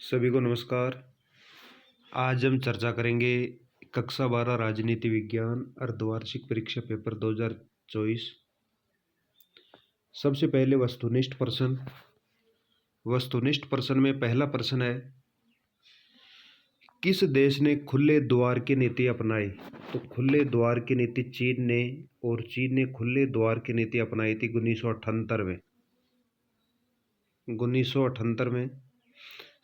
सभी को नमस्कार। आज हम चर्चा करेंगे कक्षा 12 राजनीति विज्ञान अर्धवार्षिक परीक्षा पेपर 2024। सबसे पहले वस्तुनिष्ठ प्रश्न। वस्तुनिष्ठ प्रश्न में पहला प्रश्न है, किस देश ने खुले द्वार की नीति अपनाई? तो खुले द्वार की नीति चीन ने, और चीन ने खुले द्वार की नीति अपनाई थी 1978 में। 1978 में।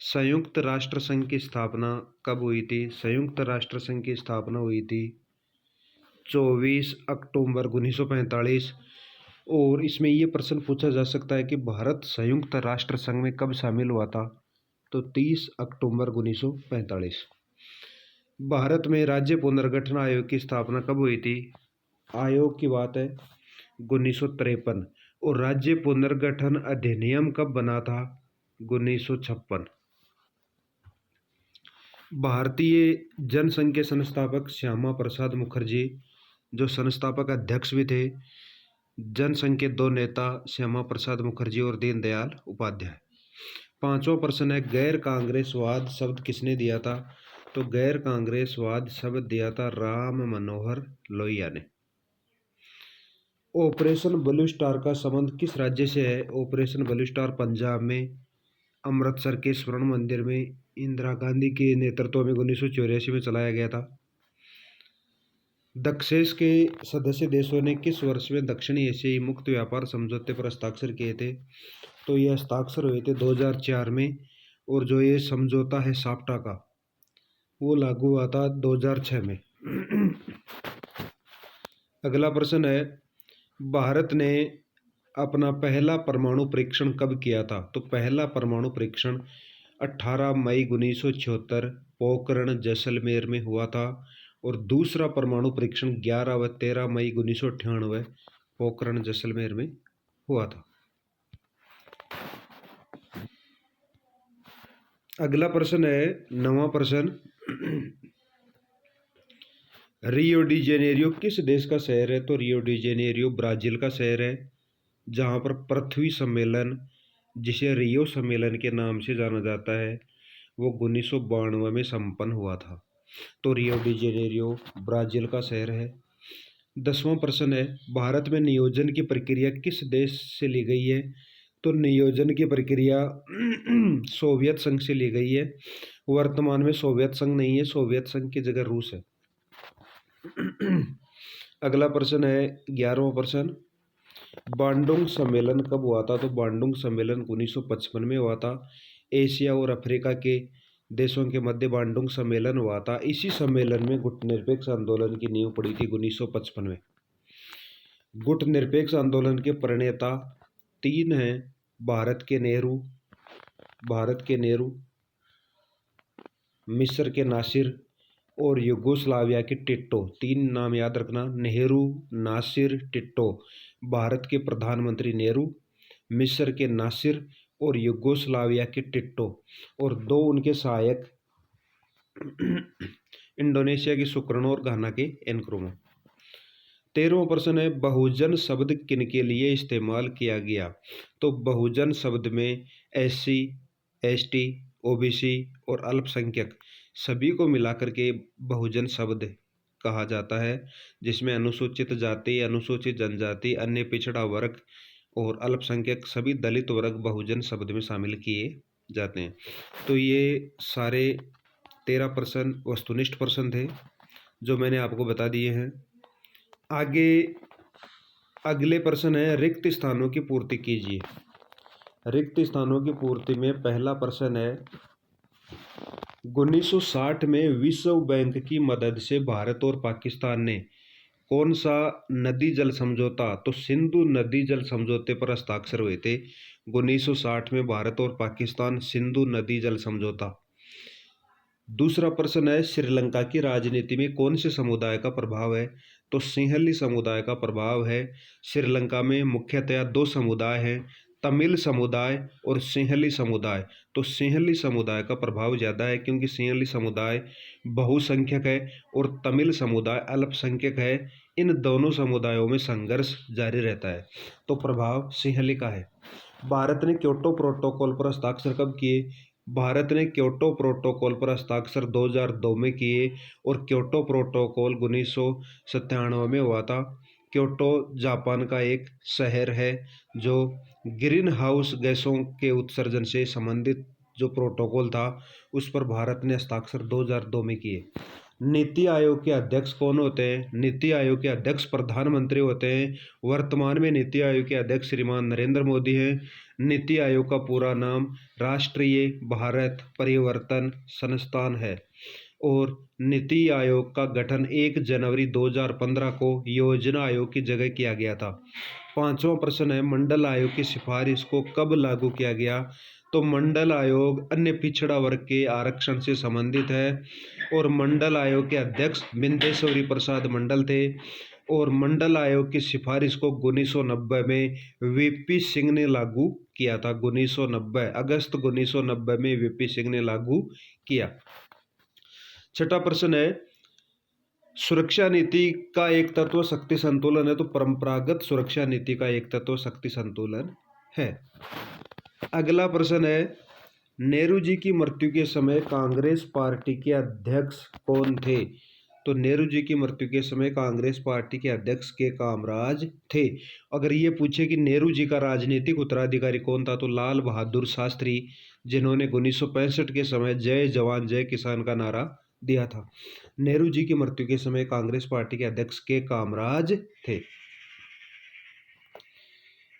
संयुक्त राष्ट्र संघ की स्थापना कब हुई थी? संयुक्त राष्ट्र संघ की स्थापना हुई थी 24 अक्टूबर 1945। और इसमें यह प्रश्न पूछा जा सकता है कि भारत संयुक्त राष्ट्र संघ में कब शामिल हुआ था? तो 30 अक्टूबर 1945। भारत में राज्य पुनर्गठन आयोग की स्थापना कब हुई थी? आयोग की बात है 1953। और राज्य पुनर्गठन अधिनियम कब बना था? 1956। भारतीय जनसंघ के संस्थापक श्यामा प्रसाद मुखर्जी, जो संस्थापक अध्यक्ष भी थे। जनसंघ के दो नेता श्यामा प्रसाद मुखर्जी और दीनदयाल उपाध्याय। पांचवा प्रश्न है, गैर कांग्रेसवाद शब्द किसने दिया था? तो गैर कांग्रेसवाद शब्द दिया था राम मनोहर लोहिया ने। ऑपरेशन ब्लू स्टार का संबंध किस राज्य से है? ऑपरेशन ब्लू स्टार पंजाब में अमृतसर के स्वर्ण मंदिर में इंदिरा गांधी के नेतृत्व में 1984 में चलाया गया था। दक्षेस के सदस्य देशों ने किस वर्ष में दक्षिणी एशियाई मुक्त व्यापार समझौते पर हस्ताक्षर किए थे? तो ये हस्ताक्षर हुए थे 2004 में। और जो ये समझौता है साप्टा का, वो लागू हुआ था 2006 में। अगला प्रश्न है, भारत ने अपना पहला परमाणु परीक्षण कब किया था? तो पहला परमाणु परीक्षण 18 मई 1976 पोखरण जैसलमेर में हुआ था। और दूसरा परमाणु परीक्षण 11 व 13 मई 1998 पोखरण जैसलमेर में हुआ था। अगला प्रश्न है, 9वां प्रश्न, रियो डी जेनेरियो किस देश का शहर है? तो रियो डी जेनेरियो ब्राजील का शहर है, जहाँ पर पृथ्वी सम्मेलन, जिसे रियो सम्मेलन के नाम से जाना जाता है, वो 1992 में संपन्न हुआ था। तो रियो डी जेनेरियो ब्राजील का शहर है। 10वां प्रश्न है, भारत में नियोजन की प्रक्रिया किस देश से ली गई है? तो नियोजन की प्रक्रिया सोवियत संघ से ली गई है। वर्तमान में सोवियत संघ नहीं है, सोवियत संघ की जगह रूस है। अगला प्रश्न है 11वां प्रश्न, बांडुंग सम्मेलन कब हुआ था? तो बांडुंग सम्मेलन 1955 में हुआ था। एशिया और अफ्रीका के देशों के मध्य बांडुंग सम्मेलन हुआ था। इसी सम्मेलन में गुटनिरपेक्ष आंदोलन की नींव पड़ी थी 1955 में। गुटनिरपेक्ष आंदोलन के प्रणेता 3 हैं, भारत के नेहरू, मिस्र के नासिर और युगोस्लाविया के टिट्टो। 3 नाम याद रखना, नेहरू, नासिर, टिट्टो। भारत के प्रधानमंत्री नेहरू, मिस्र के नासिर और युगोस्लाविया के टिट्टो। और 2 उनके सहायक इंडोनेशिया की सुकर्णो और घाना के एनक्रोमो। 13वां प्रश्न है, बहुजन शब्द किनके लिए इस्तेमाल किया गया? तो बहुजन शब्द में SC, ST, OBC और अल्पसंख्यक सभी को मिलाकर के बहुजन शब्द कहा जाता है, जिसमें अनुसूचित जाति, अनुसूचित जनजाति, अन्य पिछड़ा वर्ग और अल्पसंख्यक सभी दलित वर्ग बहुजन शब्द में शामिल किए जाते हैं। तो ये सारे 13 प्रश्न वस्तुनिष्ठ प्रश्न थे जो मैंने आपको बता दिए हैं। आगे अगले प्रश्न है, रिक्त स्थानों की पूर्ति कीजिए। रिक्त स्थानों की पूर्ति में पहला प्रश्न है, 1960 में विश्व बैंक की मदद से भारत और पाकिस्तान ने कौन सा नदी जल समझौता? तो सिंधु नदी जल समझौते पर हस्ताक्षर हुए थे 1960 में भारत और पाकिस्तान, सिंधु नदी जल समझौता। दूसरा प्रश्न है, श्रीलंका की राजनीति में कौन से समुदाय का प्रभाव है? तो सिंहली समुदाय का प्रभाव है। श्रीलंका में मुख्यतया 2 समुदाय हैं, तमिल समुदाय और सिंहली समुदाय। तो सिंहली समुदाय का प्रभाव ज़्यादा है, क्योंकि सिंहली समुदाय बहुसंख्यक है और तमिल समुदाय अल्पसंख्यक है। इन दोनों समुदायों में संघर्ष जारी रहता है, तो प्रभाव सिंहली का है। भारत ने क्योटो प्रोटोकॉल पर हस्ताक्षर कब किए? भारत ने क्योटो प्रोटोकॉल पर हस्ताक्षर 2002 में किए और क्योटो प्रोटोकॉल 1997 में हुआ था। क्योटो जापान का एक शहर है जो ग्रीन हाउस गैसों के उत्सर्जन से संबंधित जो प्रोटोकॉल था उस पर भारत ने हस्ताक्षर 2002 में किए। नीति आयोग के अध्यक्ष कौन होते हैं? नीति आयोग के अध्यक्ष प्रधानमंत्री होते हैं। वर्तमान में नीति आयोग के अध्यक्ष श्रीमान नरेंद्र मोदी हैं। नीति आयोग का पूरा नाम राष्ट्रीय भारत परिवर्तन संस्थान है और नीति आयोग का गठन 1 जनवरी 2015 को योजना आयोग की जगह किया गया था। पांचवा प्रश्न है, मंडल आयोग की सिफारिश को कब लागू किया गया? तो मंडल आयोग अन्य पिछड़ा वर्ग के आरक्षण से संबंधित है और मंडल आयोग के अध्यक्ष बिंदेश्वरी प्रसाद मंडल थे और मंडल आयोग की सिफारिश को 1990 में वीपी सिंह ने लागू किया था। 1990 अगस्त 1990 में वीपी सिंह ने लागू किया। छठा प्रश्न है, सुरक्षा नीति का एक तत्व शक्ति संतुलन है। तो परंपरागत सुरक्षा नीति का एक तत्व शक्ति संतुलन है। अगला प्रश्न है, नेहरू जी की मृत्यु के समय कांग्रेस पार्टी के अध्यक्ष कौन थे? तो नेहरू जी की मृत्यु के समय कांग्रेस पार्टी के अध्यक्ष के कामराज थे। अगर ये पूछे कि नेहरू जी का राजनीतिक उत्तराधिकारी कौन था, तो लाल बहादुर शास्त्री, जिन्होंने 1965 के समय जय जवान जय किसान का नारा दिया था। नेहरू जी की मृत्यु के समय कांग्रेस पार्टी के अध्यक्ष के कामराज थे।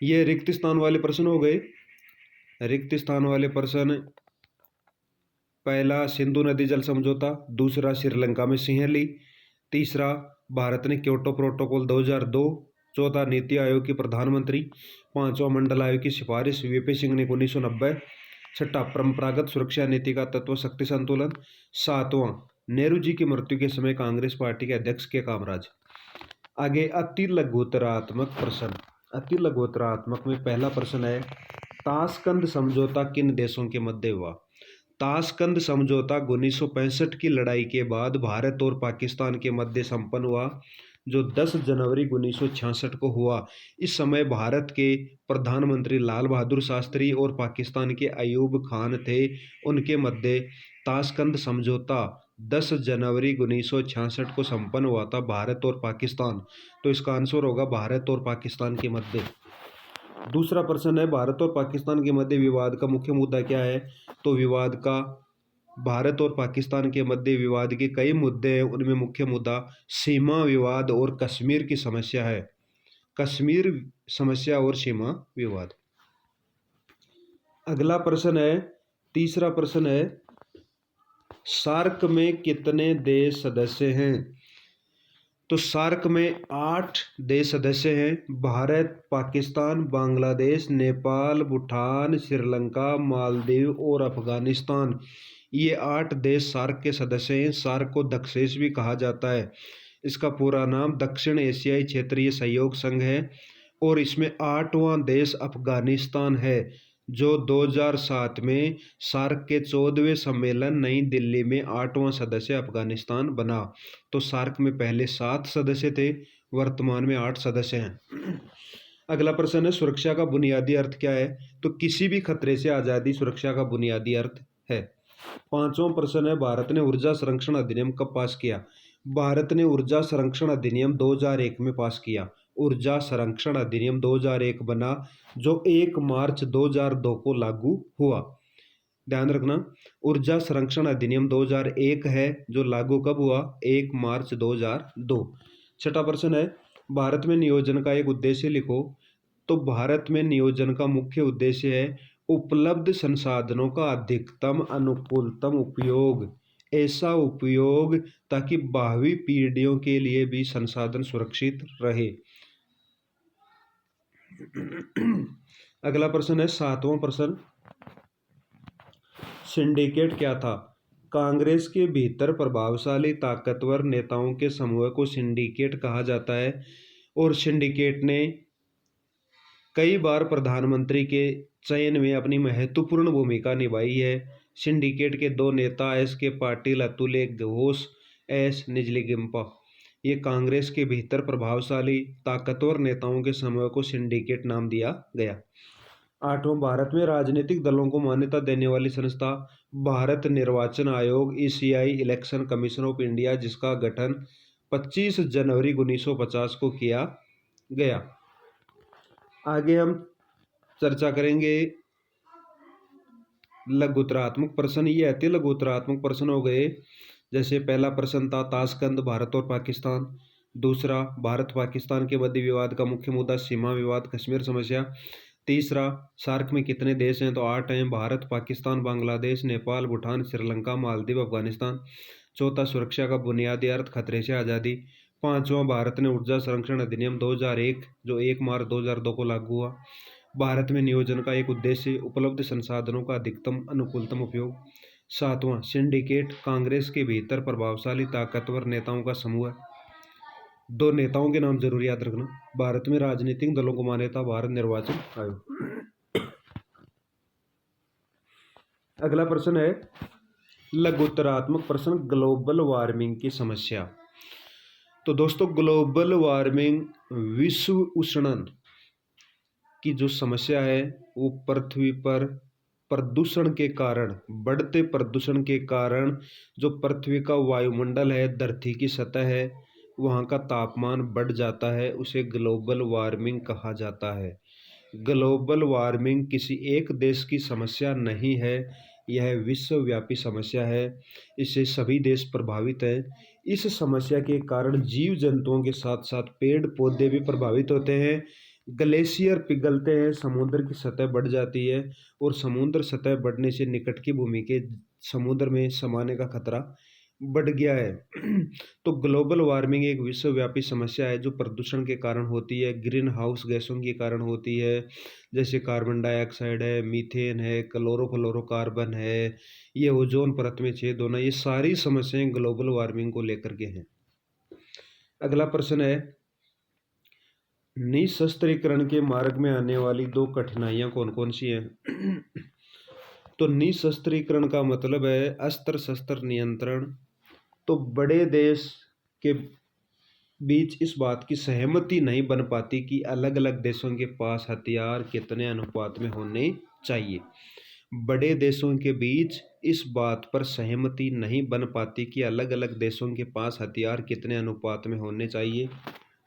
ये रिक्त स्थान वाले प्रश्न हो गए। रिक्त स्थान वाले प्रश्न, पहला सिंधु नदी जल समझौता, दूसरा श्रीलंका में सिंहली, तीसरा भारत ने क्योटो प्रोटोकॉल 2002, चौथा नीति आयोग के प्रधानमंत्री, पांचवा मंडल आयोग की सिफारिश वीपी सिंह ने 1990, छठा परंपरागत सुरक्षा नीति का तत्व शक्ति संतुलन, सातवां नेहरू जी की मृत्यु के समय कांग्रेस पार्टी के अध्यक्ष के कामराज। आगे अति लघुत्तरात्मक प्रश्न। अति लघुत्तरात्मक में पहला प्रश्न है, ताशकंद समझौता किन देशों के मध्य हुआ? ताशकंद समझौता 1965 की लड़ाई के बाद भारत और पाकिस्तान के मध्य संपन्न हुआ, जो 10 जनवरी 1966 को हुआ। इस समय भारत के प्रधानमंत्री लाल बहादुर शास्त्री और पाकिस्तान के अयूब खान थे। उनके मध्य ताशकंद समझौता 10 जनवरी 1966 को संपन्न हुआ था, भारत और पाकिस्तान। तो इसका आंसर होगा भारत और पाकिस्तान के मध्य। दूसरा प्रश्न है, भारत और पाकिस्तान के मध्य विवाद का मुख्य मुद्दा क्या है? तो विवाद का भारत और पाकिस्तान के मध्य विवाद के कई मुद्दे हैं, उनमें मुख्य मुद्दा सीमा विवाद और कश्मीर की समस्या है। कश्मीर समस्या और सीमा विवाद। अगला प्रश्न है, तीसरा प्रश्न है, सार्क में कितने देश सदस्य हैं? तो सार्क में 8 देश सदस्य हैं। भारत, पाकिस्तान, बांग्लादेश, नेपाल, भूटान, श्रीलंका, मालदीव और अफगानिस्तान, ये 8 देश सार्क के सदस्य हैं। सार्क को दक्षेश भी कहा जाता है। इसका पूरा नाम दक्षिण एशियाई क्षेत्रीय सहयोग संघ है और इसमें 8वां देश अफगानिस्तान है, जो 2007 में सार्क के 14वें सम्मेलन नई दिल्ली में 8वां सदस्य अफगानिस्तान बना। तो सार्क में पहले 7 सदस्य थे, वर्तमान में 8 सदस्य हैं। अगला प्रश्न है, सुरक्षा का बुनियादी अर्थ क्या है? तो किसी भी खतरे से आज़ादी सुरक्षा का बुनियादी अर्थ है। पांचवा प्रश्न है, भारत ने ऊर्जा संरक्षण अधिनियम कब पास किया? भारत ने ऊर्जा संरक्षण अधिनियम 2001 में पास किया। ऊर्जा संरक्षण अधिनियम 2001 बना, जो 1 मार्च 2002 को लागू हुआ। ध्यान रखना, ऊर्जा संरक्षण अधिनियम 2001 है, जो लागू कब हुआ? 1 मार्च 2002। छठा प्रश्न है, भारत में नियोजन का एक उद्देश्य लिखो। तो भारत में नियोजन का मुख्य उद्देश्य है उपलब्ध संसाधनों का अधिकतम अनुकूलतम उपयोग, ऐसा उपयोग ताकि भावी पीढ़ियों के लिए भी संसाधन सुरक्षित रहे। अगला प्रश्न है, 7वां प्रश्न, सिंडिकेट क्या था? कांग्रेस के भीतर प्रभावशाली ताकतवर नेताओं के समूह को सिंडिकेट कहा जाता है और सिंडिकेट ने कई बार प्रधानमंत्री के चयन में अपनी महत्वपूर्ण भूमिका निभाई है। सिंडिकेट के 2 नेता एस के पाटिल, अतुल घोष, एस निजलिंगप्पा, ये कांग्रेस के भीतर प्रभावशाली ताकतवर नेताओं के समूह को सिंडिकेट नाम दिया गया। 8वां, भारत में राजनीतिक दलों को मान्यता देने वाली संस्था भारत निर्वाचन आयोग ECI election commission of India, जिसका गठन 25 जनवरी 1950 को किया गया। आगे हम चर्चा करेंगे लघुतरात्मक प्रश्न। ये आते लघुतरात्मक प्रश्न हो गए। जैसे पहला प्रश्न था ताशकंद भारत और पाकिस्तान। दूसरा, भारत पाकिस्तान के मध्य विवाद का मुख्य मुद्दा सीमा विवाद, कश्मीर समस्या। तीसरा, सार्क में कितने देश हैं? तो 8 हैं। भारत, पाकिस्तान, बांग्लादेश, नेपाल, भूटान, श्रीलंका, मालदीव, अफगानिस्तान। चौथा, सुरक्षा का बुनियादी अर्थ, खतरे से आज़ादी। पांचवां, भारत ने ऊर्जा संरक्षण अधिनियम 2001 जो 1 मार्च 2002 को लागू हुआ। भारत में नियोजन का एक उद्देश्य उपलब्ध संसाधनों का अधिकतम अनुकूलतम उपयोग। सातवां, सिंडिकेट कांग्रेस के भीतर प्रभावशाली ताकतवर नेताओं का समूह है। 2 नेताओं के नाम जरूर याद रखना। भारत में राजनीतिक दलों को मान्यता भारत निर्वाचन आयोग। अगला प्रश्न है लघुत्तरात्मक प्रश्न, ग्लोबल वार्मिंग की समस्या। तो दोस्तों, ग्लोबल वार्मिंग विश्व उष्णन की जो समस्या है वो पृथ्वी पर प्रदूषण के कारण, बढ़ते प्रदूषण के कारण जो पृथ्वी का वायुमंडल है, धरती की सतह है, वहाँ का तापमान बढ़ जाता है, उसे ग्लोबल वार्मिंग कहा जाता है। ग्लोबल वार्मिंग किसी एक देश की समस्या नहीं है, यह विश्वव्यापी समस्या है। इससे सभी देश प्रभावित हैं। इस समस्या के कारण जीव जंतुओं के साथ साथ पेड़ पौधे भी प्रभावित होते हैं। ग्लेशियर पिघलते हैं, समुद्र की सतह बढ़ जाती है और समुद्र सतह बढ़ने से निकट की भूमि के समुद्र में समाने का खतरा बढ़ गया है। तो ग्लोबल वार्मिंग एक विश्वव्यापी समस्या है जो प्रदूषण के कारण होती है, ग्रीन हाउस गैसों के कारण होती है, जैसे कार्बन डाइऑक्साइड है, मीथेन है, क्लोरोफ्लोरोकार्बन है, ये ओजोन परत में छेद होना, ये सारी समस्याएं ग्लोबल वार्मिंग को लेकर के हैं। अगला प्रश्न है निशस्त्रीकरण के मार्ग में आने वाली 2 कठिनाइयां कौन कौन सी हैं? तो निशस्त्रीकरण का मतलब है अस्त्र शस्त्र नियंत्रण। तो बड़े देश के बीच इस बात की सहमति नहीं बन पाती कि अलग अलग देशों के पास हथियार कितने अनुपात में होने चाहिए। बड़े देशों के बीच इस बात पर सहमति नहीं बन पाती कि अलग अलग देशों के पास हथियार कितने अनुपात में होने चाहिए।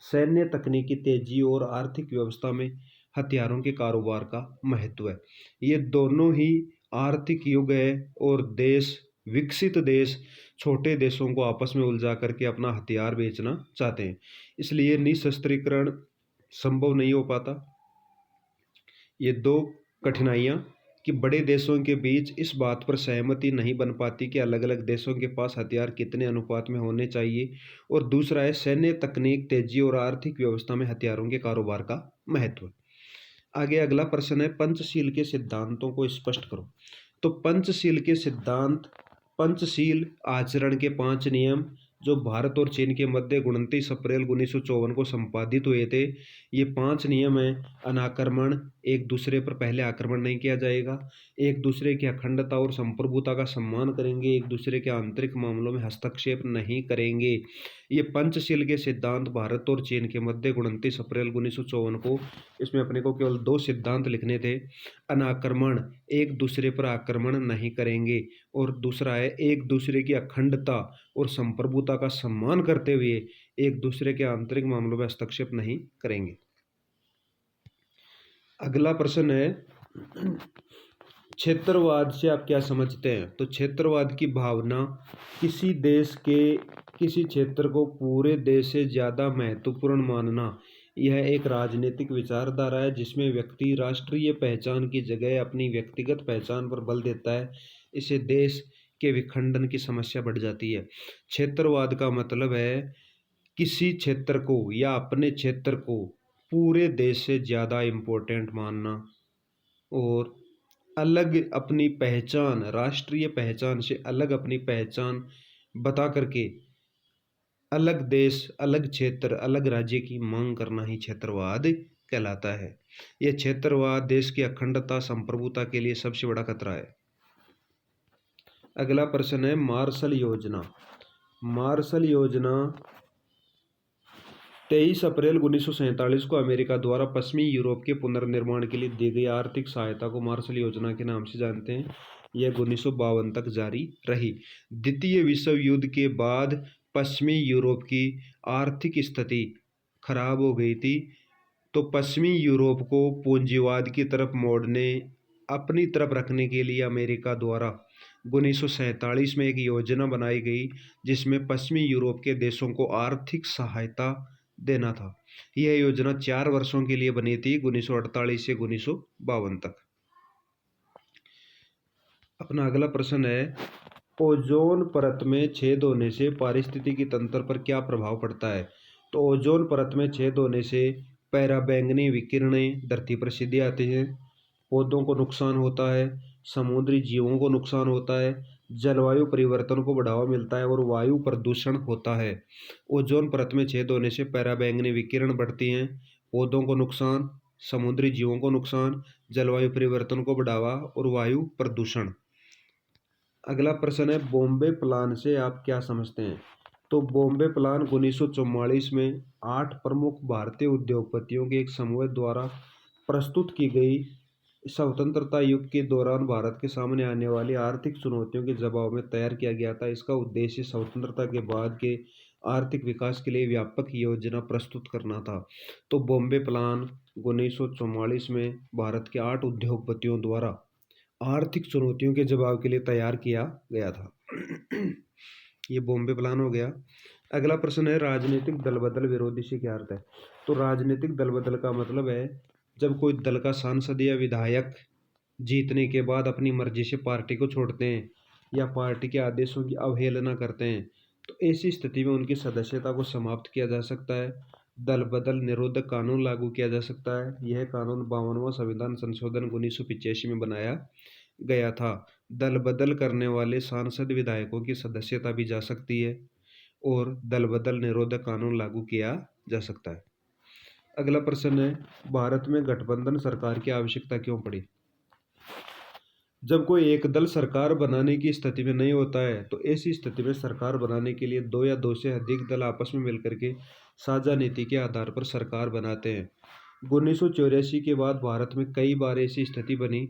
सैन्य तकनीकी तेजी और आर्थिक व्यवस्था में हथियारों के कारोबार का महत्व है। ये दोनों ही आर्थिक युग है और देश, विकसित देश छोटे देशों को आपस में उलझा करके अपना हथियार बेचना चाहते हैं, इसलिए निशस्त्रीकरण संभव नहीं हो पाता। ये 2 कठिनाइयाँ कि बड़े देशों के बीच इस बात पर सहमति नहीं बन पाती कि अलग अलग देशों के पास हथियार कितने अनुपात में होने चाहिए, और दूसरा है सैन्य तकनीक तेजी और आर्थिक व्यवस्था में हथियारों के कारोबार का महत्व। आगे अगला प्रश्न है पंचशील के सिद्धांतों को स्पष्ट करो। तो पंचशील के सिद्धांत, पंचशील आचरण के 5 नियम जो भारत और चीन के मध्य 29 अप्रैल 1954 को संपादित हुए थे, ये 5 नियम हैं। अनाक्रमण, एक दूसरे पर पहले आक्रमण नहीं किया जाएगा, एक दूसरे की अखंडता और संप्रभुता का सम्मान करेंगे, एक दूसरे के आंतरिक मामलों में हस्तक्षेप नहीं करेंगे। ये पंचशील के सिद्धांत भारत और चीन के मध्य 29 अप्रैल 1954 को, इसमें अपने को केवल 2 सिद्धांत लिखने थे। अनाक्रमण, एक दूसरे पर आक्रमण नहीं करेंगे, और दूसरा है एक दूसरे की अखंडता और संप्रभुता का सम्मान करते हुए एक दूसरे के आंतरिक मामलों में हस्तक्षेप नहीं करेंगे। अगला प्रश्न है क्षेत्रवाद से आप क्या समझते हैं? तो क्षेत्रवाद की भावना किसी देश के किसी क्षेत्र को पूरे देश से ज़्यादा महत्वपूर्ण मानना, यह एक राजनीतिक विचारधारा है जिसमें व्यक्ति राष्ट्रीय पहचान की जगह अपनी व्यक्तिगत पहचान पर बल देता है। इसे देश के विखंडन की समस्या बढ़ जाती है। क्षेत्रवाद का मतलब है किसी क्षेत्र को या अपने क्षेत्र को पूरे देश से ज़्यादा इम्पोर्टेंट मानना और अलग अपनी पहचान, राष्ट्रीय पहचान से अलग अपनी पहचान बता करके अलग देश, अलग क्षेत्र, अलग राज्य की मांग करना ही क्षेत्रवाद कहलाता है। यह क्षेत्रवाद देश की अखंडता, संप्रभुता के लिए सबसे बड़ा खतरा है। अगला प्रश्न है मार्शल योजना। मार्शल योजना 23 अप्रैल 1947 को अमेरिका द्वारा पश्चिमी यूरोप के पुनर्निर्माण के लिए दी गई आर्थिक सहायता को मार्शल योजना के नाम से जानते हैं। यह 1952 तक जारी रही। द्वितीय विश्व युद्ध के बाद पश्चिमी यूरोप की आर्थिक स्थिति खराब हो गई थी, तो पश्चिमी यूरोप को पूंजीवाद की तरफ मोड़ने, अपनी तरफ रखने के लिए अमेरिका द्वारा 1947 में एक योजना बनाई गई, जिसमें पश्चिमी यूरोप के देशों को आर्थिक सहायता देना था। यह योजना 4 वर्षों के लिए बनी थी, 1948 से 1952 तक। अपना अगला प्रश्न है, ओजोन परत में छेद होने से पारिस्थितिकी तंत्र पर क्या प्रभाव पड़ता है? तो ओजोन परत में छेद होने से पराबैंगनी विकिरणें धरती पर सीधे आती हैं, पौधों को नुकसान होता है, समुद्री जीवों को नुकसान होता है, जलवायु परिवर्तन को बढ़ावा मिलता है और वायु प्रदूषण होता है। ओजोन परत में छेद होने से पराबैंगनी विकिरण बढ़ती हैं, पौधों को नुकसान, समुद्री जीवों को नुकसान, जलवायु परिवर्तन को बढ़ावा और वायु प्रदूषण। अगला प्रश्न है, बॉम्बे प्लान से आप क्या समझते हैं? तो बॉम्बे प्लान 1944 में 8 प्रमुख भारतीय उद्योगपतियों के एक समूह द्वारा प्रस्तुत की गई स्वतंत्रता युग के दौरान भारत के सामने आने वाली आर्थिक चुनौतियों के जवाब में तैयार किया गया था। इसका उद्देश्य स्वतंत्रता के बाद के आर्थिक विकास के लिए व्यापक योजना प्रस्तुत करना था। तो बॉम्बे प्लान 1944 में भारत के 8 उद्योगपतियों द्वारा आर्थिक चुनौतियों के जवाब के लिए तैयार किया गया था। ये बॉम्बे प्लान हो गया। अगला प्रश्न है, राजनीतिक दल बदल विरोधी से क्या अर्थ है? तो राजनीतिक दल बदल का मतलब है जब कोई दल का सांसद या विधायक जीतने के बाद अपनी मर्जी से पार्टी को छोड़ते हैं या पार्टी के आदेशों की अवहेलना करते हैं, तो ऐसी स्थिति में उनकी सदस्यता को समाप्त किया जा सकता है। दल बदल निरोधक कानून लागू किया जा सकता है। यह कानून 52वां संविधान संशोधन 1985 में बनाया गया था। दल बदल करने वाले सांसद विधायकों की सदस्यता भी जा सकती है और दल बदल निरोधक कानून लागू किया जा सकता है। अगला प्रश्न है, भारत में गठबंधन सरकार की आवश्यकता क्यों पड़ी? जब कोई एक दल सरकार बनाने की स्थिति में नहीं होता है, तो ऐसी स्थिति में सरकार बनाने के लिए 2 या 2 से अधिक दल आपस में मिलकर के साझा नीति के आधार पर सरकार बनाते हैं। 1984 के बाद भारत में कई बार ऐसी स्थिति बनी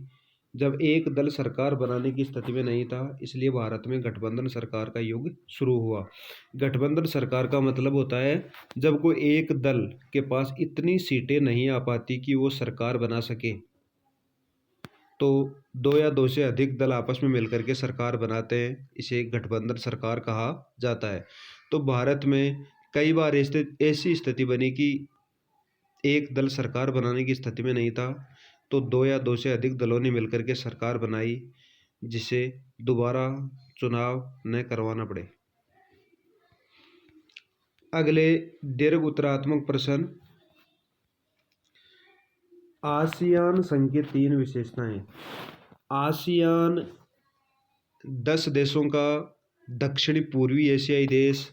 जब एक दल सरकार बनाने की स्थिति में नहीं था, इसलिए भारत में गठबंधन सरकार का युग शुरू हुआ। गठबंधन सरकार का मतलब होता है जब कोई एक दल के पास इतनी सीटें नहीं आ पाती कि वो सरकार बना सके, तो 2 या 2 से अधिक दल आपस में मिलकर के सरकार बनाते हैं, इसे गठबंधन सरकार कहा जाता है। तो भारत में कई बार ऐसी स्थिति बनी कि एक दल सरकार बनाने की स्थिति में नहीं था, तो 2 या 2 से अधिक दलों ने मिलकर के सरकार बनाई, जिसे दोबारा चुनाव न करवाना पड़े। अगले दीर्घ उत्तरात्मक प्रश्न, आसियान संघ की 3 विशेषताएं। आसियान 10 देशों का दक्षिणी पूर्वी एशियाई देश,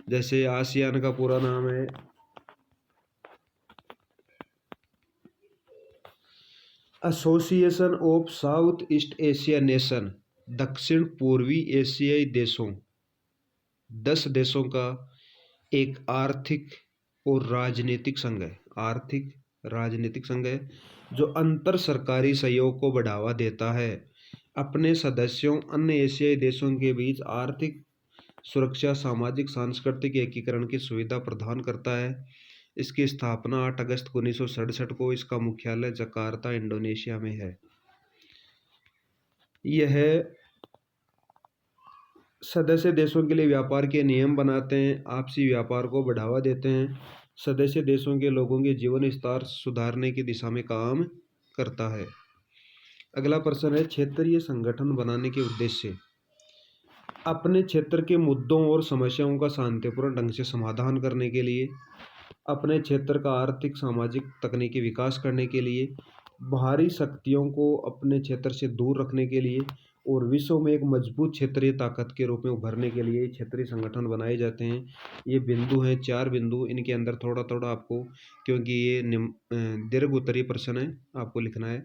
जैसे आसियान का पूरा नाम है association of south east Asia nation, दक्षिण पूर्वी एशियाई देशों 10 देशों का एक आर्थिक और राजनीतिक संघ है। आर्थिक राजनीतिक संघ है जो अंतर सरकारी सहयोग को बढ़ावा देता है, अपने सदस्यों अन्य एशियाई देशों के बीच आर्थिक सुरक्षा, सामाजिक सांस्कृतिक एकीकरण की सुविधा प्रदान करता है। इसकी स्थापना 8 अगस्त 1967 को इसका मुख्यालय जकार्ता, इंडोनेशिया में है। यह सदस्य देशों के लिए व्यापार के नियम बनाते हैं, आपसी व्यापार को बढ़ावा देते हैं, सदस्य देशों के लोगों के जीवन स्तर सुधारने की दिशा में काम करता है। अगला प्रश्न है, क्षेत्रीय संगठन बनाने के उद्देश्य। अपने क्षेत्र के मुद्दों और समस्याओं का शांतिपूर्ण ढंग से समाधान करने के लिए, अपने क्षेत्र का आर्थिक, सामाजिक, तकनीकी विकास करने के लिए, बाहरी शक्तियों को अपने क्षेत्र से दूर रखने के लिए और विश्व में एक मजबूत क्षेत्रीय ताकत के रूप में उभरने के लिए क्षेत्रीय संगठन बनाए जाते हैं। ये बिंदु हैं, 4 बिंदु। इनके अंदर थोड़ा थोड़ा आपको, क्योंकि ये दीर्घ उत्तरीय प्रश्न है, आपको लिखना है।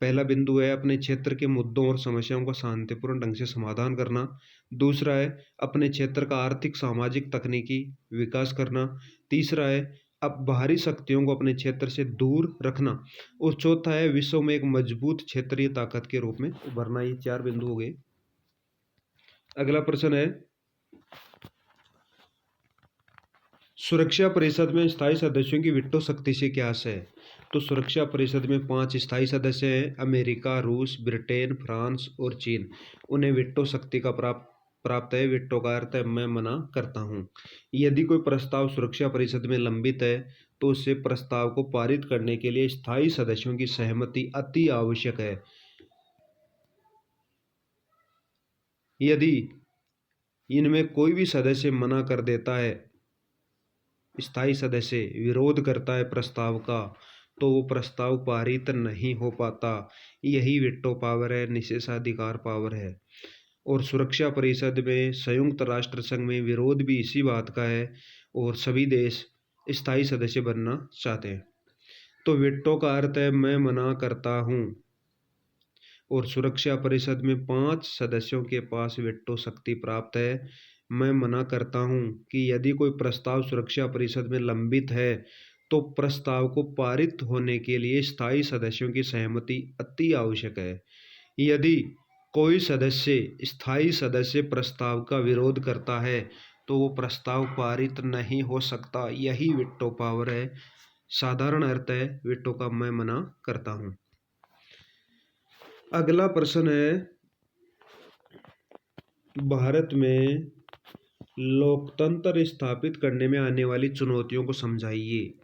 पहला बिंदु है अपने क्षेत्र के मुद्दों और समस्याओं का शांतिपूर्ण ढंग से समाधान करना। दूसरा है अपने क्षेत्र का आर्थिक, सामाजिक, तकनीकी विकास करना। तीसरा है अब बाहरी शक्तियों को अपने क्षेत्र से दूर रखना। और चौथा है विश्व में एक मजबूत क्षेत्रीय ताकत के रूप में उभरना। ये 4 बिंदु हो गए। अगला प्रश्न है सुरक्षा परिषद में स्थायी सदस्यों की वीटो शक्ति से क्या आशय है? तो सुरक्षा परिषद में 5 स्थायी सदस्य हैं, अमेरिका, रूस, ब्रिटेन, फ्रांस और चीन। उन्हें वीटो शक्ति का प्राप्त है। वीटो का अर्थ है मैं मना करता हूँ। यदि कोई प्रस्ताव सुरक्षा परिषद में लंबित है तो उससे प्रस्ताव को पारित करने के लिए स्थायी सदस्यों की सहमति अति आवश्यक है। यदि इनमें कोई भी सदस्य मना कर देता है, स्थायी सदस्य विरोध करता है प्रस्ताव का, तो वो प्रस्ताव पारित नहीं हो पाता। यही वीटो पावर है, निषेधाधिकार पावर है। और सुरक्षा परिषद में संयुक्त राष्ट्र संघ में विरोध भी इसी बात का है और सभी देश स्थायी सदस्य बनना चाहते हैं। तो वीटो का अर्थ है मैं मना करता हूँ। और सुरक्षा परिषद में 5 सदस्यों के पास वीटो शक्ति प्राप्त है। मैं मना करता हूं कि यदि कोई प्रस्ताव सुरक्षा परिषद में लंबित है तो प्रस्ताव को पारित होने के लिए स्थायी सदस्यों की सहमति अति आवश्यक है। यदि कोई स्थायी सदस्य प्रस्ताव का विरोध करता है तो वो प्रस्ताव पारित नहीं हो सकता। यही वीटो पावर है। साधारण अर्थ है वीटो का मैं मना करता हूं। अगला प्रश्न है भारत में लोकतंत्र स्थापित करने में आने वाली चुनौतियों को समझाइए।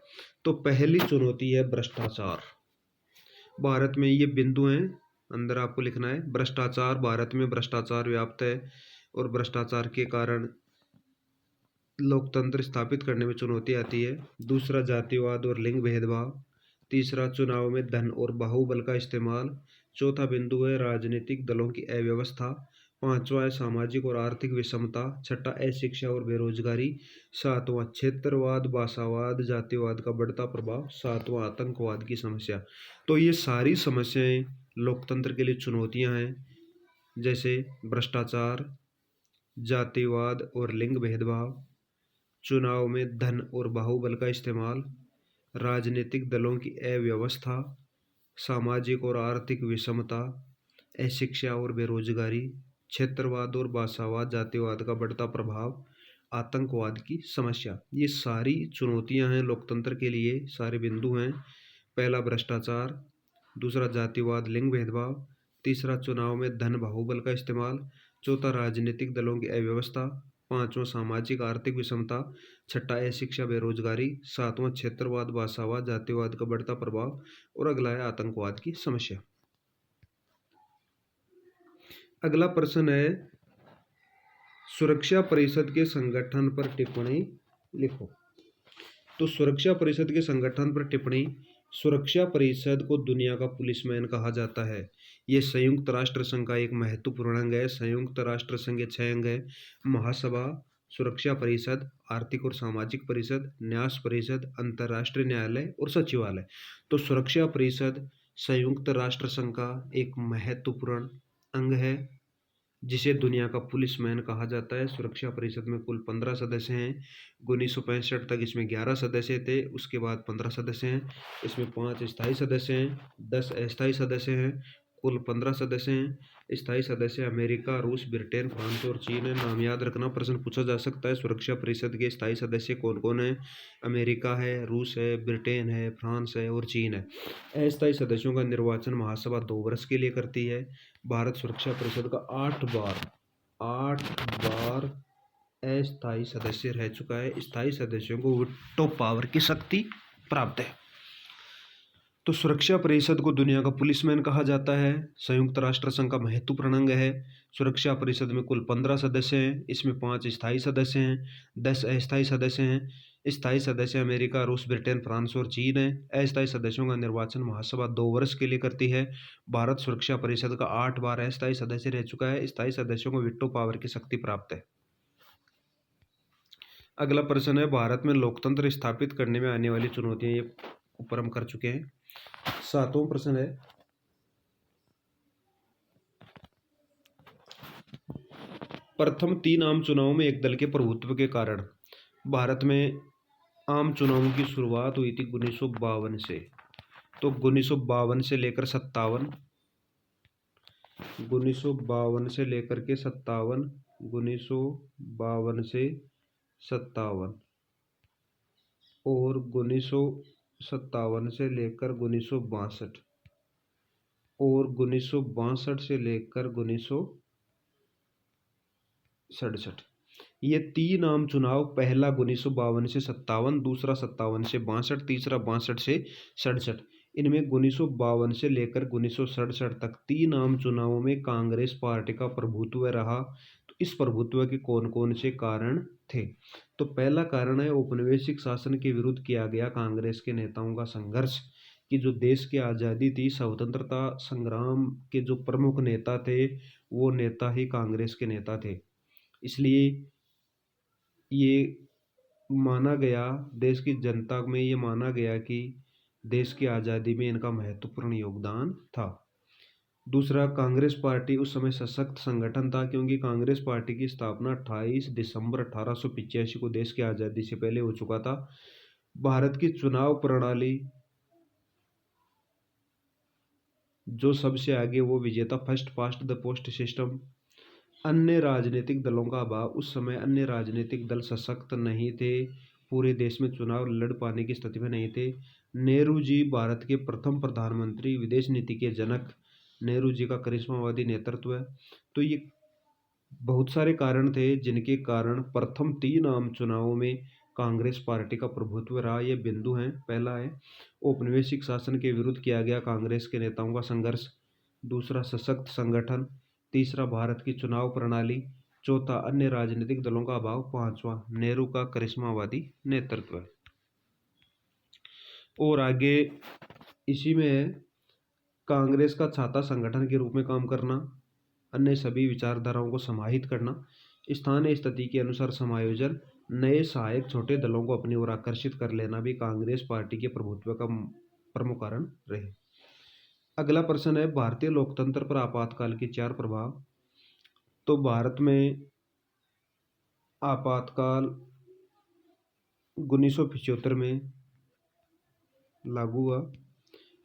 तो पहली चुनौती है भ्रष्टाचार। भारत में ये बिंदु हैं, अंदर आपको लिखना है। भ्रष्टाचार, भारत में भ्रष्टाचार व्याप्त है और भ्रष्टाचार के कारण लोकतंत्र स्थापित करने में चुनौती आती है। दूसरा जातिवाद और लिंग भेदभाव। तीसरा चुनाव में धन और बाहुबल का इस्तेमाल। चौथा बिंदु है राजनीतिक दलों की अव्यवस्था। पांचवा है सामाजिक और आर्थिक विषमता। छठा अशिक्षा और बेरोजगारी। सातवां क्षेत्रवाद, भाषावाद, जातिवाद का बढ़ता प्रभाव। सातवां आतंकवाद की समस्या। तो ये सारी समस्याएं लोकतंत्र के लिए चुनौतियां हैं, जैसे भ्रष्टाचार, जातिवाद और लिंग भेदभाव, चुनाव में धन और बाहुबल का इस्तेमाल, राजनीतिक दलों की अव्यवस्था, सामाजिक और आर्थिक विषमता, अशिक्षा और बेरोजगारी, क्षेत्रवाद और भाषावाद, जातिवाद का बढ़ता प्रभाव, आतंकवाद की समस्या। ये सारी चुनौतियां हैं लोकतंत्र के लिए, सारे बिंदु हैं। पहला भ्रष्टाचार, दूसरा जातिवाद, लिंग भेदभाव, तीसरा चुनाव में धन बाहुबल का इस्तेमाल, चौथा राजनीतिक दलों की अव्यवस्था, पांचवा सामाजिक आर्थिक विषमता, छठा अशिक्षा बेरोजगारी, सातवां क्षेत्रवाद, भाषावाद, जातिवाद का बढ़ता प्रभाव और अगला है आतंकवाद की समस्या। अगला प्रश्न है सुरक्षा परिषद के संगठन पर टिप्पणी लिखो। तो सुरक्षा परिषद के संगठन पर टिप्पणी। सुरक्षा परिषद को दुनिया का पुलिसमैन कहा जाता है। ये संयुक्त राष्ट्र संघ का एक महत्वपूर्ण अंग है। संयुक्त राष्ट्र संघ के 6 अंग है। महासभा, सुरक्षा परिषद, आर्थिक और सामाजिक परिषद, न्यास परिषद, अंतर्राष्ट्रीय न्यायालय और सचिवालय। तो सुरक्षा परिषद संयुक्त राष्ट्र संघ का एक महत्वपूर्ण अंग है, जिसे दुनिया का पुलिसमैन कहा जाता है। सुरक्षा परिषद में कुल 15 सदस्य हैं। 1965 तक इसमें 11 सदस्य थे, उसके बाद 15 सदस्य हैं। इसमें 5 स्थायी सदस्य हैं, 10 अस्थायी सदस्य हैं, कुल 15 सदस्य हैं। स्थायी सदस्य अमेरिका, रूस, ब्रिटेन, फ्रांस और चीन है। नाम याद रखना, प्रश्न पूछा जा सकता है सुरक्षा परिषद के स्थायी सदस्य कौन कौन है। अमेरिका है, रूस है, ब्रिटेन है, फ्रांस है और चीन है। अस्थायी सदस्यों का निर्वाचन महासभा 2 वर्ष के लिए करती है। भारत सुरक्षा परिषद का 8 बार अस्थायी सदस्य रह चुका है। स्थायी सदस्यों को वीटो पावर की शक्ति प्राप्त है। तो सुरक्षा परिषद को दुनिया का पुलिसमैन कहा जाता है। संयुक्त राष्ट्र संघ का महत्वपूर्ण अंग है। सुरक्षा परिषद में कुल 15 सदस्य हैं। इसमें 5 स्थायी सदस्य हैं, 10 अस्थायी सदस्य हैं। स्थायी सदस्य अमेरिका, रूस, ब्रिटेन, फ्रांस और चीन है। अस्थायी सदस्यों का निर्वाचन महासभा 2 वर्ष के लिए करती है। भारत सुरक्षा परिषद का 8 बार अस्थायी सदस्य रह चुका है। स्थायी सदस्यों को वीटो पावर की शक्ति प्राप्त है। अगला प्रश्न है भारत में लोकतंत्र स्थापित करने में आने वाली चुनौतियां। ये ऊपर हम कर चुके हैं। 7वां प्रश्न है प्रथम 3 आम चुनावों में एक दल के प्रभुत्व के कारण भारत में आम चुनावों की शुरुआत हुई थी 1952 से। तो 1952 से लेकर 57, 1952 से लेकर के 57, 1952 से 57 और 1957 से लेकर 1962 और 1962 से लेकर 1967। ये 3 आम चुनाव, पहला 1952 से 57, दूसरा 57 से 62, तीसरा 62 से 67। इनमें 1952 से लेकर 1967 तक 3 आम चुनावों में कांग्रेस पार्टी का प्रभुत्व रहा। तो इस प्रभुत्व के कौन कौन से कारण थे? तो पहला कारण है औपनिवेशिक शासन के विरुद्ध किया गया कांग्रेस के नेताओं का संघर्ष, कि जो देश की आज़ादी थी, स्वतंत्रता संग्राम के जो प्रमुख नेता थे वो नेता ही कांग्रेस के नेता थे। इसलिए ये माना गया, देश की जनता में ये माना गया कि देश की आज़ादी में इनका महत्वपूर्ण योगदान था। दूसरा, कांग्रेस पार्टी उस समय सशक्त संगठन था, क्योंकि कांग्रेस पार्टी की स्थापना 28 दिसंबर 1885 को देश की आज़ादी से पहले हो चुका था। भारत की चुनाव प्रणाली जो सबसे आगे वो विजेता, first past the post system. अन्य राजनीतिक दलों का अभाव, उस समय अन्य राजनीतिक दल सशक्त नहीं थे, पूरे देश में चुनाव लड़ पाने की स्थिति में नहीं थे। नेहरू जी भारत के प्रथम प्रधानमंत्री, विदेश नीति के जनक, नेहरू जी का करिश्मावादी नेतृत्व है। तो ये बहुत सारे कारण थे जिनके कारण प्रथम 3 आम चुनावों में कांग्रेस पार्टी का प्रभुत्व रहा। ये बिंदु हैं। पहला है औपनिवेशिक शासन के विरुद्ध किया गया कांग्रेस के नेताओं का संघर्ष, दूसरा सशक्त संगठन, तीसरा भारत की चुनाव प्रणाली, चौथा अन्य राजनीतिक दलों का अभाव, पांचवा नेहरू का करिश्मावादी नेतृत्व। और आगे इसी में है कांग्रेस का छाता संगठन के रूप में काम करना, अन्य सभी विचारधाराओं को समाहित करना, स्थानीय स्थिति के अनुसार समायोजन, नए सहायक छोटे दलों को अपनी ओर आकर्षित कर लेना भी कांग्रेस पार्टी के प्रभुत्व का प्रमुख कारण रहे। अगला प्रश्न है भारतीय लोकतंत्र पर आपातकाल के 4 प्रभाव। तो भारत में आपातकाल 1975 में लागू हुआ।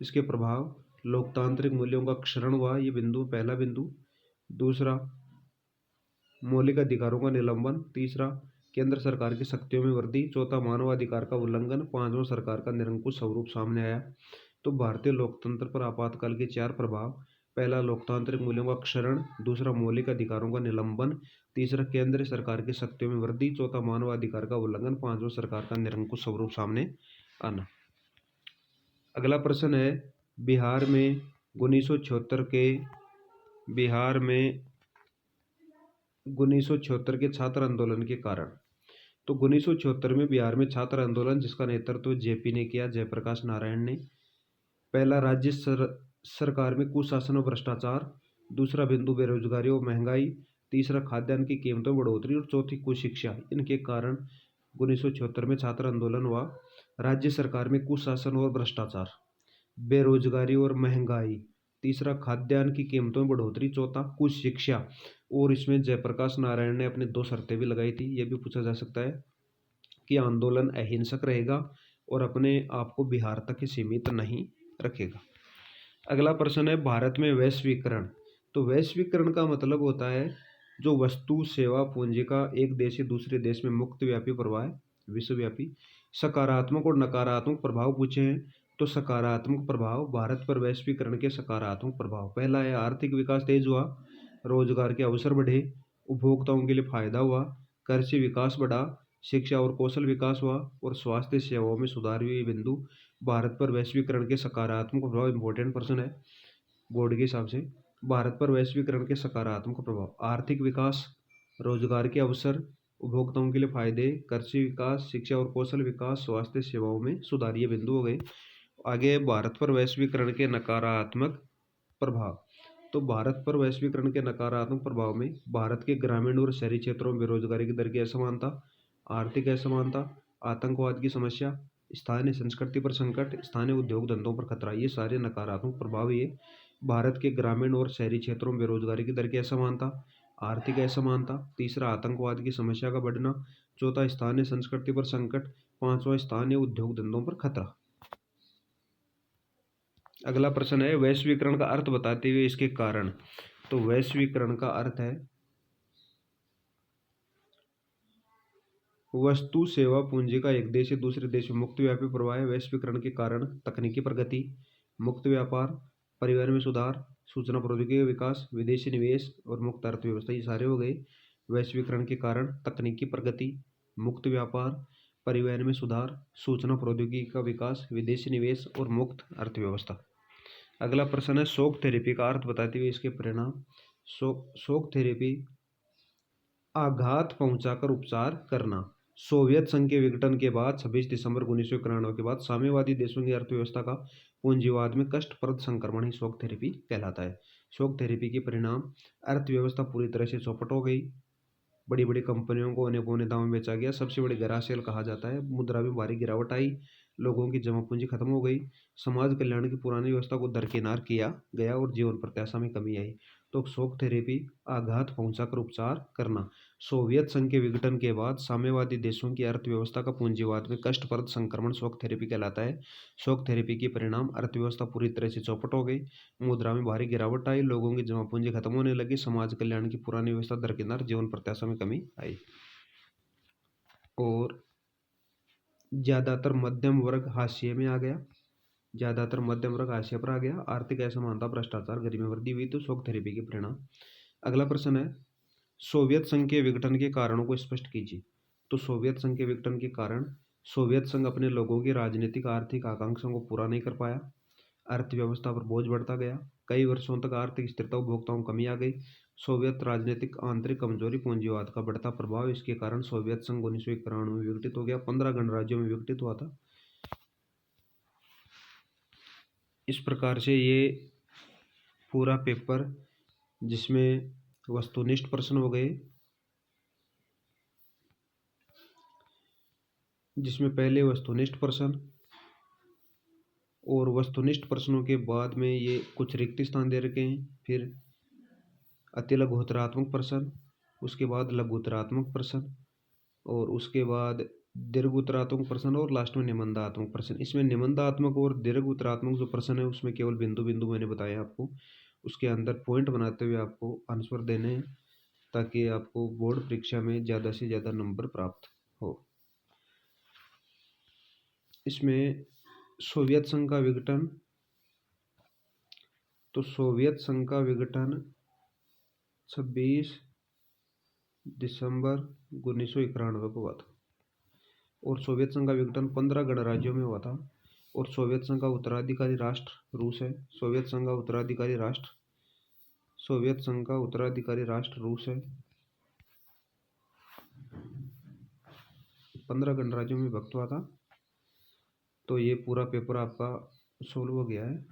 इसके प्रभाव, लोकतांत्रिक मूल्यों का क्षरण हुआ, ये बिंदु, पहला बिंदु। दूसरा, मौलिक अधिकारों का निलंबन। तीसरा, केंद्र सरकार की शक्तियों में वृद्धि। चौथा, मानवाधिकार का उल्लंघन। पांचवा, सरकार का निरंकुश स्वरूप सामने आया। तो भारतीय लोकतंत्र पर आपातकाल के 4 प्रभाव, पहला लोकतांत्रिक मूल्यों का क्षरण, दूसरा मौलिक अधिकारों का निलंबन, तीसरा केंद्र सरकार की शक्तियों में वृद्धि, चौथा मानवाधिकार का उल्लंघन, पांचवा सरकार का निरंकुश स्वरूप सामने आना। अगला प्रश्न है बिहार में 1976 के छात्र आंदोलन के कारण। तो 1976 में बिहार में छात्र आंदोलन, जिसका नेतृत्व जेपी ने किया, जयप्रकाश नारायण ने। पहला, राज्य सरकार में कुशासन और भ्रष्टाचार, दूसरा बिंदु बेरोजगारी और महंगाई, तीसरा खाद्यान्न की कीमतों में बढ़ोतरी और चौथी कुशिक्षा। इनके कारण 1976 में छात्र आंदोलन हुआ। राज्य सरकार में कुशासन और भ्रष्टाचार, बेरोजगारी और महंगाई, तीसरा खाद्यान्न की कीमतों में बढ़ोतरी, चौथा कुशिक्षा। और इसमें जयप्रकाश नारायण ने अपनी 2 शर्तें भी लगाई थी। ये भी पूछा जा सकता है कि आंदोलन अहिंसक रहेगा और अपने आप को बिहार तक ही सीमित नहीं रखेगा। अगला प्रश्न है भारत में वैश्वीकरण। तो वैश्वीकरण का मतलब होता है जो वस्तु, सेवा, पूंजी का एक देश से दूसरे देश में मुक्त व्यापी प्रवाह, विश्वव्यापी। सकारात्मक और नकारात्मक प्रभाव पूछे हैं। तो सकारात्मक प्रभाव, भारत पर वैश्वीकरण के सकारात्मक प्रभाव, पहला है आर्थिक विकास तेज हुआ, रोजगार के अवसर बढ़े, उपभोक्ताओं के लिए फायदा हुआ, कृषि विकास बढ़ा, शिक्षा और कौशल विकास हुआ और स्वास्थ्य सेवाओं में सुधार हुई। बिंदु भारत पर वैश्वीकरण के सकारात्मक प्रभाव, इंपॉर्टेंट प्रश्न है बोर्ड के हिसाब से। भारत पर वैश्वीकरण के सकारात्मक प्रभाव, आर्थिक विकास, रोजगार के अवसर, उपभोक्ताओं के लिए फायदे, कृषि विकास, शिक्षा और कौशल विकास, स्वास्थ्य सेवाओं में सुधार, ये बिंदु हो गए। आगे भारत पर वैश्वीकरण के नकारात्मक प्रभाव। तो भारत पर वैश्वीकरण के नकारात्मक प्रभाव में भारत के ग्रामीण और शहरी क्षेत्रों में बेरोजगारी की दर की असमानता, आर्थिक असमानता, आतंकवाद की समस्या, स्थानीय संस्कृति पर संकट, स्थानीय उद्योग धंधों पर खतरा, ये सारे नकारात्मक प्रभाव। ये भारत के ग्रामीण और शहरी क्षेत्रों में बेरोजगारी की दर की असमानता, आर्थिक असमानता। तीसरा, आतंकवाद की समस्या का बढ़ना। चौथा, स्थानीय संस्कृति पर संकट। पांचवा, स्थानीय उद्योग धंधों पर खतरा। अगला प्रश्न है, वैश्वीकरण का अर्थ बताते हुए इसके कारण। तो वैश्वीकरण का अर्थ है वस्तु सेवा पूंजी का एक देश से दूसरे देश में मुक्त व्यापी प्रवाह है। वैश्वीकरण के कारण तकनीकी प्रगति, मुक्त व्यापार, परिवहन में सुधार, सूचना प्रौद्योगिकी का विकास, विदेशी निवेश और मुक्त अर्थव्यवस्था, ये सारे हो गए वैश्वीकरण के कारण। तकनीकी प्रगति, मुक्त व्यापार, परिवहन में सुधार, सूचना प्रौद्योगिकी का विकास, विदेशी निवेश और मुक्त अर्थव्यवस्था। अगला प्रश्न है, शॉक थेरेपी का अर्थ बताते हुए इसके परिणाम। शॉक थेरेपी आघात पहुंचाकर उपचार करना। सोवियत संघ के विघटन के बाद 26 दिसंबर 1991 के बाद साम्यवादी देशों की अर्थव्यवस्था का पूंजीवाद में कष्टप्रद संक्रमण ही शॉक थेरेपी कहलाता है। शॉक थेरेपी के परिणाम, अर्थव्यवस्था पूरी तरह से चौपट हो गई, बड़ी बड़ी कंपनियों को औने पौने दाम में बेचा गया, सबसे बड़ी ग्रासेल कहा जाता है, मुद्रा में भारी गिरावट आई, लोगों की जमा पूंजी खत्म हो गई, समाज कल्याण की पुरानी व्यवस्था को दरकिनार किया गया और जीवन प्रत्याशा में कमी आई। तो शॉक थेरेपी आघात पहुंचाकर उपचार करना। सोवियत संघ के विघटन के बाद साम्यवादी देशों की अर्थव्यवस्था का पूंजीवाद में कष्टप्रद संक्रमण शॉक थेरेपी कहलाता है। शॉक थेरेपी के परिणाम, अर्थव्यवस्था पूरी तरह से चौपट हो गई, मुद्रा में भारी गिरावट आई, लोगों की जमा पूंजी खत्म होने लगी, समाज कल्याण की पुरानी व्यवस्था दरकिनार, जीवन प्रत्याशा में कमी आई। और ज्यादातर मध्यम वर्ग हाशिए में आ गया, ज्यादातर मध्यम वर्ग हाशिए पर आ गया। आर्थिक असमानता, भ्रष्टाचार, गरीबी में वृद्धि हुई। तो शॉक थेरेपी के परिणाम। अगला प्रश्न है, सोवियत संघ के विघटन के कारणों को स्पष्ट कीजिए। तो सोवियत संघ के विघटन के कारण, सोवियत संघ अपने लोगों की राजनीतिक आर्थिक आकांक्षाओं को पूरा नहीं कर पाया, अर्थव्यवस्था पर बोझ बढ़ता गया, कई वर्षों तक आर्थिक स्थिरता, उपभोक्ताओं में कमी आ गई, सोवियत राजनीतिक आंतरिक कमजोरी, पूंजीवाद का बढ़ता प्रभाव। इसके कारण सोवियत संघ 1991 में विघटित हो गया, 15 गणराज्यों में विघटित हुआ था। इस प्रकार से ये पूरा पेपर, जिसमें वस्तुनिष्ठ प्रश्न हो गए, जिसमें पहले वस्तुनिष्ठ प्रश्न और वस्तुनिष्ठ प्रश्नों के बाद में ये कुछ रिक्त स्थान दे रखे हैं, फिर अति लघुत्तरात्मक प्रश्न, उसके बाद लघुत्तरात्मक प्रश्न, और उसके बाद दीर्घ उत्तरात्मक प्रश्न, और लास्ट में निबंधात्मक प्रश्न। इसमें निबंधात्मक और दीर्घ उत्तरात्मक जो प्रश्न है उसमें केवल बिंदु बिंदु मैंने बताया आपको, उसके अंदर पॉइंट बनाते हुए आपको आंसर देने हैं, ताकि आपको बोर्ड परीक्षा में ज़्यादा से ज़्यादा नंबर प्राप्त हो। इसमें सोवियत संघ का विघटन, तो सोवियत संघ का विघटन 26 दिसंबर 1991 को हुआ था, और सोवियत संघ का विघटन 15 गणराज्यों में हुआ था, और सोवियत संघ का उत्तराधिकारी राष्ट्र रूस है। सोवियत संघ का उत्तराधिकारी राष्ट्र, सोवियत संघ का उत्तराधिकारी राष्ट्र रूस है। 15 गणराज्यों में विभक्त हुआ था। तो ये पूरा पेपर आपका सोल्व हो गया है।